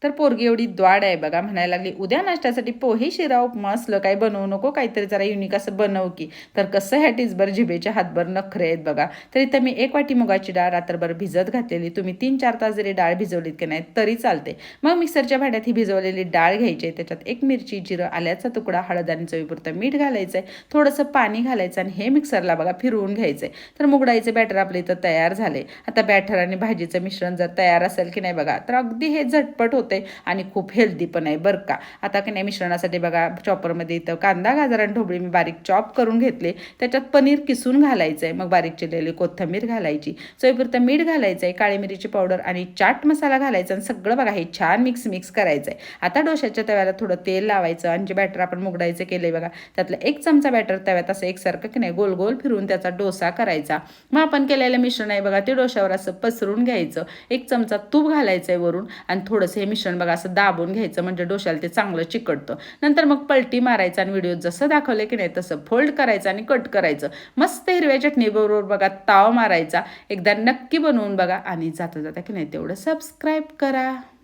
तर पोरगी एवढी द्वाड आहे बघा, म्हणायला लागली उद्या नाश्त्यासाठी पोहे शिरा उपमा असलं काही बनवू नको, काहीतरी जरा युनिक असं बनव की. तर कसं ह्या टिचभर जिभेच्या हातभर नखरे आहेत बघा. तर इथं मी 1 वाटी मुगाची डाळ रात्रभर भिजत घातलेली, तुम्ही 3-4 तास जरी डाळ भिजवलीत की नाही तरी चालते. मग मिक्सरच्या भांड्यात ही भिजवलेली डाळ घ्यायची, त्याच्यात 1 मिरची, जिरं, आल्याचा तुकडा, हळद आणि चवीपुरतं मीठ घालायचंय, थोडंसं पाणी घालायचं आणि हे मिक्सरला बघा फिरवून घ्यायचंय. तर मुगडाळीचे बॅटर आपलं इथं तयार झाले. आता बॅटर आणि भाजीचं मिश्रण जर तयार असेल की नाही बघा, तर अगदी हे झटपट होते आणि खूप हेल्दी पण आहे बरं का. आता की नाही मिश्रणासाठी बघा चॉपरमध्ये इथं कांदा, गाजर आणि ढोबळी मी बारीक चॉप करून घेतले, त्याच्यात पनीर किसून घालायचं आहे, मग बारीक चिरलेली कोथिंबीर घालायची, चवीपुरतं मीठ घालायचं आहे, काळी मिरीची पावडर आणि चाट मसाला घालायचा आणि सगळं बघा हे छान मिक्स करायचं आहे. आता डोश्याच्या तव्याला थोडं तेल लावायचं आणि जे बॅटर आपण मुगडायचं केलंय बघा, त्यातलं 1 चमचा बॅटर तव्यात असं एकसारखं की नाही गोल गोल फिरून त्याचा डोसा करायचा. मग आपण केलेलं मिश्रण आहे बघा ते डोश्यावर असं पसरून घ्यायचं, 1 चमचा तूप घालायचं आहे वरून आणि थोडंसं हे मिश्रण बघा असं दाबून घ्यायचं, म्हणजे डोश्याला ते चांगलं चिकटतं. नंतर मग पलटी मारायचं आणि व्हिडिओत जसं दाखवलं की नाही तसं फोल्ड करायचं आणि कट करायचं. मस्त हिरव्या चटणीबरोबर बघा ताव मारायचा. एकदा नक्की बनवून बघा आणि जाता जाता की नाही तेवढं सबस्क्राईब करा.